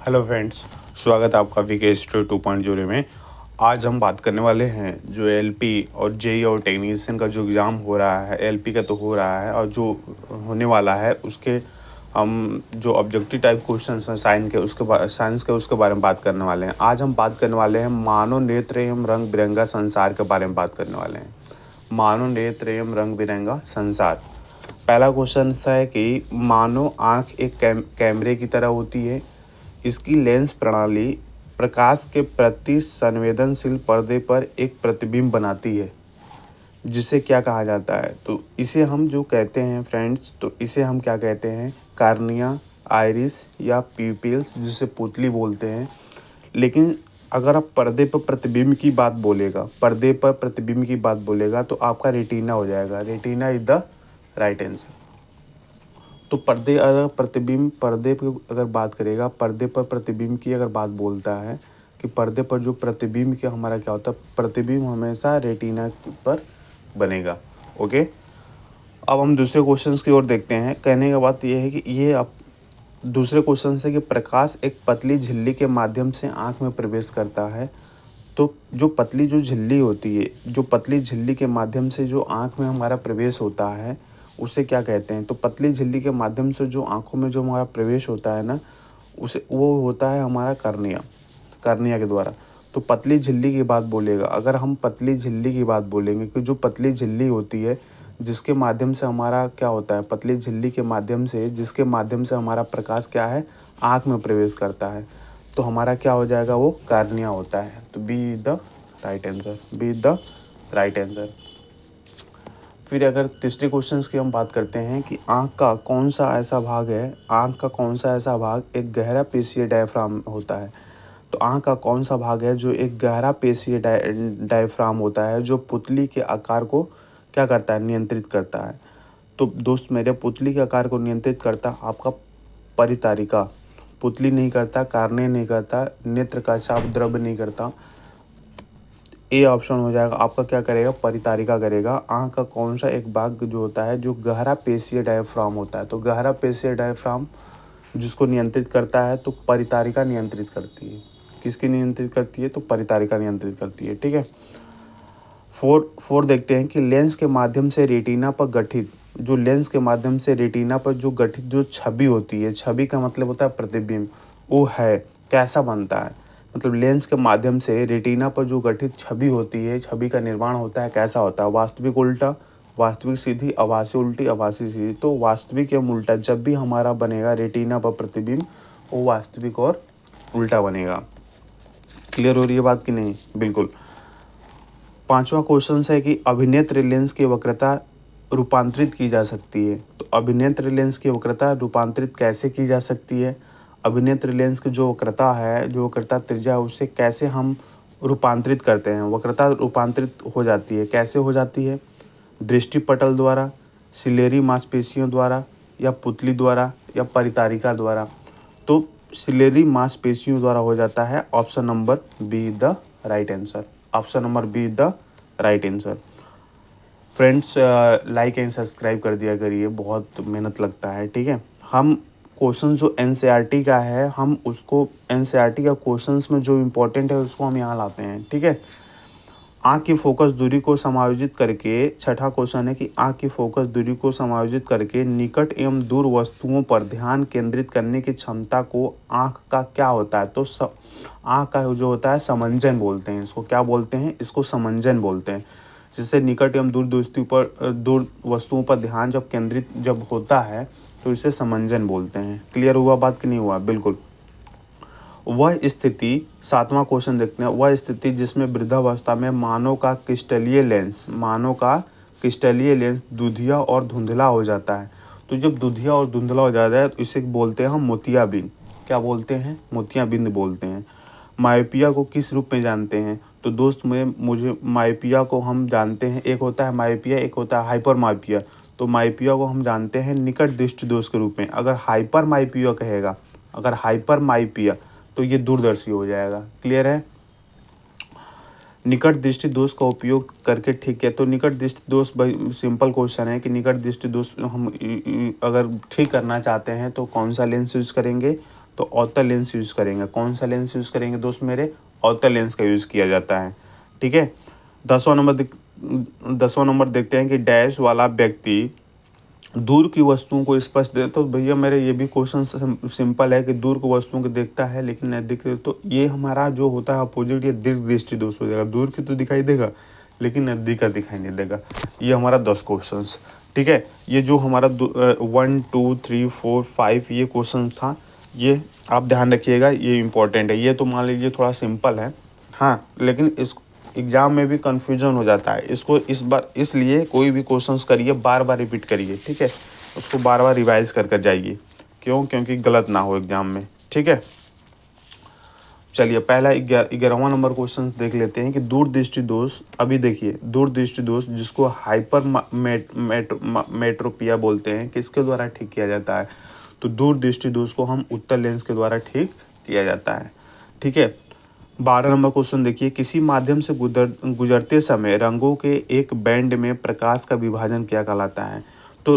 Hello friends, स्वागत है आपका वीके स्टूडियो 2.0 में। आज हम बात करने वाले हैं जो एलपी और जेई और टेक्नीशियन का जो एग्ज़ाम हो रहा है, एलपी का तो हो रहा है और जो होने वाला है उसके हम जो ऑब्जेक्टिव टाइप क्वेश्चंस हैं साइंस के उसके बारे में बात करने वाले हैं। आज हम बात करने वाले हैं मानव नेत्र एवं रंग बिरंगा संसार के बारे में बात करने वाले हैं। मानव नेत्र एवं रंग बिरंगा संसार। पहला क्वेश्चन ऐसा है कि मानव आँख एक कैमरे की तरह होती है। इसकी लेंस प्रणाली प्रकाश के प्रति संवेदनशील पर्दे पर एक प्रतिबिंब बनाती है, जिसे क्या कहा जाता है? तो इसे हम जो कहते हैं फ्रेंड्स, तो इसे हम क्या कहते हैं? कार्निया, आइरिस या प्यूपिल्स, जिसे पुतली बोलते हैं। लेकिन अगर आप पर्दे पर प्रतिबिंब की बात बोलेगा तो आपका रेटिना हो जाएगा। Retina is the right answer. तो पर्दे पे अगर बात करेगा, पर्दे पर प्रतिबिंब की अगर बात बोलता है कि पर्दे पर जो प्रतिबिंब का हमारा क्या होता है, प्रतिबिंब हमेशा रेटिना पर बनेगा। ओके, अब हम दूसरे क्वेश्चंस की ओर देखते हैं। कहने का बात यह है कि ये अब दूसरे क्वेश्चन से कि प्रकाश एक पतली झिल्ली के माध्यम से आँख में प्रवेश करता है। तो जो पतली झिल्ली होती है, जो पतली झिल्ली के माध्यम से जो आँख में हमारा प्रवेश होता है, उसे क्या कहते हैं? तो पतली झिल्ली के माध्यम से जो आँखों में जो हमारा प्रवेश होता है ना, उसे वो होता है हमारा कार्निया के द्वारा। तो पतली झिल्ली की बात बोलेगा, अगर हम पतली झिल्ली की बात बोलेंगे कि जो पतली झिल्ली होती है जिसके माध्यम से हमारा क्या होता है, पतली झिल्ली के माध्यम से जिसके माध्यम से हमारा प्रकाश क्या है, आँख में प्रवेश करता है, तो हमारा क्या हो जाएगा? वो कार्निया होता है। तो B is the right answer. फिर अगर तीसरे क्वेश्चंस की हम बात करते हैं कि आँख का कौन सा ऐसा भाग एक गहरा पेशीय डायफ्राम होता है। तो आँख का कौन सा भाग है जो एक गहरा पेशीय डायफ्राम होता है, जो पुतली के आकार को क्या करता है? नियंत्रित करता है। तो दोस्त मेरे, पुतली के आकार को नियंत्रित करता आपका परितारिका। पुतली नहीं करता, कार्निया नहीं करता, नेत्र का चाप द्रव नहीं करता। ए ऑप्शन हो जाएगा आपका, क्या करेगा? परितारिका करेगा। आँख का कौन सा एक भाग जो होता है जो गहरा पेशीय डायफ्राम होता है? तो गहरा पेशीय डायफ्राम जिसको नियंत्रित करता है, तो परितारिका नियंत्रित करती है। किसकी नियंत्रित करती है? तो परितारिका नियंत्रित करती है। ठीक है। फोर देखते हैं कि लेंस के माध्यम से रेटिना पर गठित जो गठित जो छवि होती है, छवि का मतलब होता है प्रतिबिंब, वो है कैसा बनता है? मतलब लेंस के माध्यम से रेटिना पर जो गठित छवि होती है, छवि का निर्माण होता है, कैसा होता है? वास्तविक उल्टा, वास्तविक सीधी, आभासी उल्टी, आभासी सीधी। तो वास्तविक एवं उल्टा जब भी हमारा बनेगा रेटिना पर प्रतिबिंब, वो वास्तविक और उल्टा बनेगा। क्लियर हो रही है बात कि नहीं? बिल्कुल। पांचवा क्वेश्चन है कि अभिनेत्र लेंस की वक्रता रूपांतरित की जा सकती है। तो अभिनेत्र लेंस की वक्रता रूपांतरित कैसे की जा सकती है? अभिनेत्र लेंस की जो वक्रता त्रिज्या है, उसे कैसे हम रूपांतरित करते हैं? वक्रता रूपांतरित हो जाती है, कैसे हो जाती है? दृष्टिपटल द्वारा, सिलेरी मांसपेशियों द्वारा, या पुतली द्वारा, या परितारिका द्वारा। तो सिलेरी मांसपेशियों द्वारा हो जाता है। Option number be the right answer. Friends, like and subscribe कर दिया करिए, बहुत मेहनत लगता है। ठीक है। हम क्वेश्चन जो एनसीईआरटी का है, हम उसको एनसीईआरटी का क्वेश्चंस में जो इम्पोर्टेंट है उसको हम यहाँ लाते हैं। ठीक है। आँख की फोकस दूरी को समायोजित करके, छठा क्वेश्चन है कि आँख की फोकस दूरी को समायोजित करके निकट एवं दूर वस्तुओं पर ध्यान केंद्रित करने की क्षमता को आँख का क्या होता है? तो आँख का जो होता है समंजन बोलते हैं। इसको क्या बोलते हैं? इसको समंजन बोलते हैं। जिससे निकट एवं दूर वस्तुओं पर ध्यान जब केंद्रित होता है, तो इसे समंजन बोलते हैं। क्लियर हुआ बात कि नहीं हुआ? बिल्कुल। वह स्थिति, सातवां क्वेश्चन देखते हैं, वह स्थिति जिसमें वृद्धावस्था में मानव का क्रिस्टलीय लेंस दुधिया और धुंधला हो जाता है। तो जब दुधिया और धुंधला हो जाता है तो इसे बोलते हैं हम मोतियाबिंद। क्या बोलते हैं? मोतियाबिंद बोलते हैं। मायोपिया को किस रूप में जानते हैं? तो दोस्त मुझे मायोपिया को हम जानते हैं, एक होता है मायोपिया, एक होता है हाइपर मायोपिया। तो मायोपिया को हम जानते हैं निकट दृष्टि दोष के रूप में। अगर हाइपर मायोपिया तो ये दूरदर्शी हो जाएगा। क्लियर है? निकट दृष्टि दोष का उपयोग करके ठीक है। तो निकट दृष्टि दोष सिंपल क्वेश्चन है कि निकट दृष्टि दोष हम अगर ठीक करना चाहते हैं तो कौन सा लेंस यूज करेंगे? तो ऑर्थो लेंस यूज़ करेंगे। कौन सा लेंस यूज़ करेंगे दोस्त मेरे? ऑर्थो लेंस का यूज़ किया जाता है। ठीक है। 10वां नंबर देखते हैं कि डैश वाला व्यक्ति दूर की वस्तुओं को स्पष्ट दे। तो भैया मेरे ये भी क्वेश्चन सिंपल है कि दूर की वस्तुओं को देखता है लेकिन नज़दीक, तो ये हमारा जो होता है अपोजिट, ये दीर्घ दृष्टि दोष हो जाएगा। दूर की तो दिखाई देगा लेकिन नज़दीक का दिखाई नहीं देगा। ये हमारा 10 क्वेश्चंस। ठीक है। ये जो हमारा 1 2 3 4 5 ये क्वेश्चन था, ये आप ध्यान रखिएगा, ये इंपॉर्टेंट है। ये तो मान लीजिए थोड़ा सिंपल है, हाँ, लेकिन इस एग्ज़ाम में भी कन्फ्यूजन हो जाता है। इसको इस बार इसलिए कोई भी क्वेश्चंस करिए बार बार रिपीट करिए। ठीक है। उसको बार बार रिवाइज कर जाइए। क्यों? क्योंकि गलत ना हो एग्ज़ाम में। ठीक है। चलिए पहला 11वां नंबर क्वेश्चन देख लेते हैं कि दूरदृष्टि दोष। अभी देखिए दूरदृष्टि दोष जिसको हाइपर मेट्रोपिया बोलते हैं, किसके द्वारा ठीक किया जाता है? तो दूरदृष्टि दोष को हम उत्तल लेंस के द्वारा ठीक किया जाता है। ठीक है। 12 नंबर क्वेश्चन देखिए, किसी माध्यम से गुजरते समय रंगों के एक बैंड में प्रकाश का विभाजन क्या कहलाता है? तो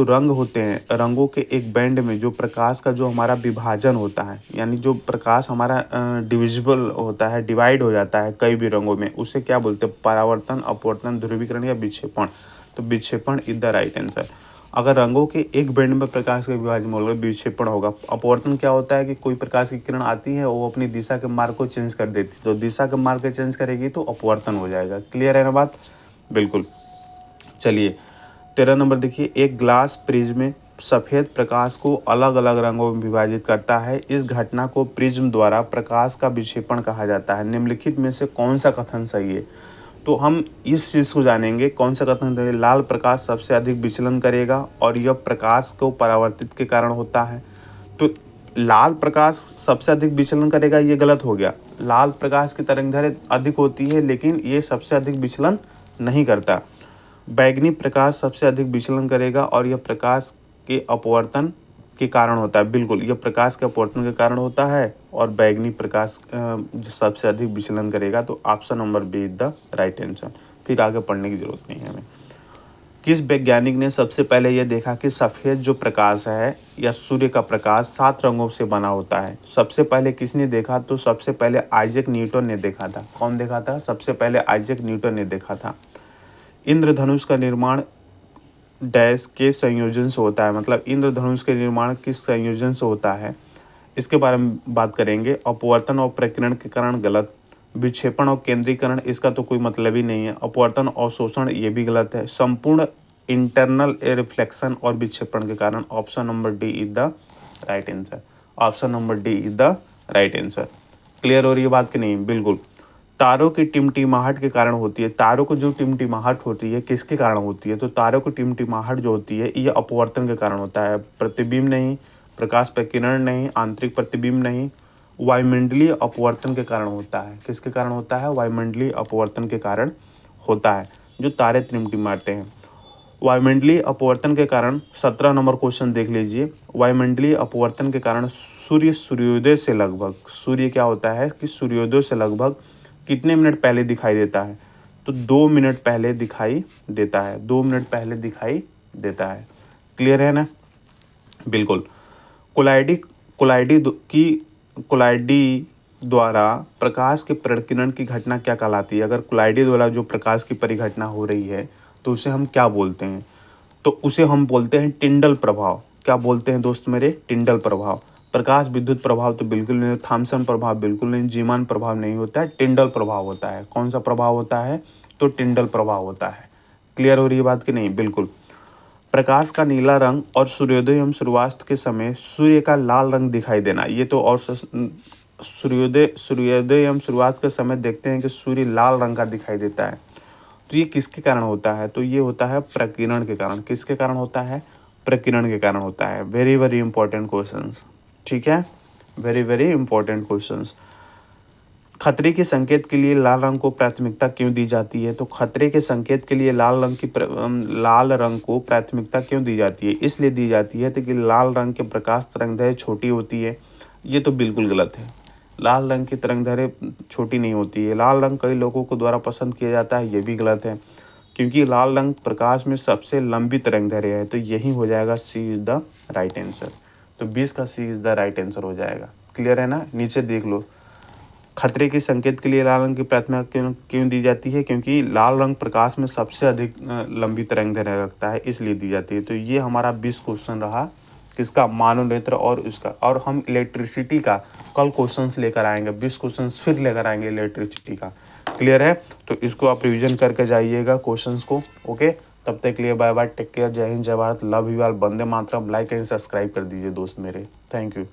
रंग होते हैं, रंगों के एक बैंड में जो प्रकाश का जो हमारा विभाजन होता है, यानी जो प्रकाश हमारा डिविजिबल होता है, डिवाइड हो जाता है कई भी रंगों में, उसे क्या बोलते हैं? परावर्तन, अपवर्तन, ध्रुवीकरण या विक्षेपण। तो विक्षेपण इज द राइट आंसर। अगर रंगों के एक बैंड में प्रकाश का विभाजन होगा, विक्षेपण होगा। अपवर्तन क्या होता है कि कोई प्रकाश की किरण आती है, वो अपनी दिशा के मार्ग को चेंज कर देती है, तो दिशा के मार्ग को चेंज करेगी तो अपवर्तन हो जाएगा। क्लियर है ना बात? बिल्कुल। चलिए 13 नंबर देखिए, एक ग्लास प्रिज्म सफ़ेद प्रकाश को अलग अलग रंगों में विभाजित करता है। इस घटना को प्रिज्म द्वारा प्रकाश का विक्षेपण कहा जाता है। निम्नलिखित में से कौन सा कथन सही है? तो हम इस चीज़ को जानेंगे, कौन सा कथन सही है। लाल प्रकाश सबसे अधिक विचलन करेगा और यह प्रकाश को परावर्तित के कारण होता है। तो लाल प्रकाश सबसे अधिक विचलन करेगा, ये गलत हो गया। लाल प्रकाश की तरंगदैर्घ्य अधिक होती है लेकिन ये सबसे अधिक विचलन नहीं करता। बैंगनी प्रकाश सबसे अधिक विचलन करेगा और यह प्रकाश के अपवर्तन के कारण होता है। बिल्कुल, यह प्रकाश के अपवर्तन के कारण होता है और बैंगनी प्रकाश जो सबसे अधिक विचलन करेगा। तो option number B is the right answer. फिर आगे पढ़ने की जरूरत नहीं है हमें। किस वैज्ञानिक ने सबसे पहले यह देखा कि सफ़ेद जो प्रकाश है या सूर्य का प्रकाश 7 रंगों से बना होता है? सबसे पहले किसने देखा? तो सबसे पहले आइजैक न्यूटन ने देखा था। कौन देखा था? सबसे पहले आइजैक न्यूटन ने देखा था। इंद्रधनुष का निर्माण डैश के संयोजन से होता है, मतलब इंद्रधनुष के निर्माण किस संयोजन से होता है, इसके बारे में बात करेंगे। अपवर्तन और प्रकीर्णन के कारण गलत। विक्षेपण और केंद्रीकरण, इसका तो कोई मतलब ही नहीं है। अपवर्तन और शोषण, ये भी गलत है। संपूर्ण इंटरनल रिफ्लेक्शन और विक्षेपण के कारण। Option number D is the right answer. Option number D is the right answer. Clear हो रही है बात कि नहीं? बिल्कुल। तारों की टिमटिमाहट के कारण होती है। तारों को जो टिमटिमाहट होती है किसके कारण होती है? तो तारों की टिमटिमाहट जो होती है ये अपवर्तन के कारण होता है। प्रतिबिंब नहीं, प्रकाश प्रकीर्णन नहीं, आंतरिक प्रतिबिंब नहीं, वायुमंडलीय अपवर्तन के कारण होता है। किसके कारण होता है? वायुमंडलीय अपवर्तन के कारण होता है जो तारे टिमटिमाते हैं। वायुमंडलीय अपवर्तन के कारण 17 नंबर क्वेश्चन देख लीजिए। वायुमंडलीय अपवर्तन के कारण सूर्योदय से लगभग, सूर्य क्या होता है कि सूर्योदय से लगभग कितने मिनट पहले दिखाई देता है? तो 2 मिनट पहले दिखाई देता है। 2 मिनट पहले दिखाई देता है। क्लियर है ना? बिल्कुल। कोलाइडी कोलाइडी की कोलाइडी द्वारा प्रकाश के प्रकीर्णन की घटना क्या कहलाती है? अगर कोलाइडी द्वारा जो प्रकाश की परिघटना हो रही है तो उसे हम क्या बोलते हैं? तो उसे हम बोलते हैं टिंडल प्रभाव। क्या बोलते हैं दोस्त मेरे? टिंडल प्रभाव। प्रकाश विद्युत प्रभाव तो बिल्कुल नहीं, थॉमसन प्रभाव बिल्कुल नहीं, जीमान प्रभाव नहीं होता है, टिंडल प्रभाव होता है। कौन सा प्रभाव होता है? तो टिंडल प्रभाव होता है। क्लियर हो रही है बात कि नहीं? बिल्कुल। प्रकाश का नीला रंग और सूर्योदय एवं सूर्यास्त के समय सूर्य का लाल रंग दिखाई देना, ये तो और सूर्योदय एवं सूर्यास्त के समय देखते हैं कि सूर्य लाल रंग का दिखाई देता है। तो ये किसके कारण होता है? तो ये होता है प्रकीर्णन के कारण। किसके कारण होता है? प्रकीर्णन के कारण होता है। Very very important questions. ठीक है, वेरी वेरी इंपॉर्टेंट क्वेश्चंस। खतरे के संकेत के लिए लाल रंग को प्राथमिकता क्यों दी जाती है? तो खतरे के संकेत के लिए लाल रंग को प्राथमिकता क्यों दी जाती है? इसलिए दी जाती है कि लाल रंग के प्रकाश तरंगदैर्घ्य छोटी होती है। ये तो बिल्कुल गलत है। लाल रंग की तरंगदैर्घ्य छोटी नहीं होती है। लाल रंग कई लोगों को द्वारा पसंद किया जाता है, ये भी गलत है, क्योंकि लाल रंग प्रकाश में सबसे लंबी तरंगदैर्घ्य है। तो यही हो जाएगा सी इज द राइट आंसर। तो 20 का सी इज़ द राइट आंसर हो जाएगा। क्लियर है ना। नीचे देख लो, खतरे के संकेत के लिए लाल रंग की प्राथमिकता क्यों दी जाती है, क्योंकि लाल रंग प्रकाश में सबसे अधिक लंबी तरंगदैर्घ्य रखता है, इसलिए दी जाती है। तो ये हमारा 20 क्वेश्चन रहा किसका, मानव नेत्र और उसका। और हम इलेक्ट्रिसिटी का कल क्वेश्चंस लेकर आएंगे, 20 क्वेश्चंस फिर लेकर आएंगे इलेक्ट्रिसिटी का। क्लियर है। तो इसको आप रिविजन करके जाइएगा क्वेश्चंस को। ओके, तब तक के लिए बाय बाय, टेक केयर, जय हिंद, जय Bharat, love you all, Vande Mataram. Like and subscribe कर दीजिए दोस्त मेरे। Thank you.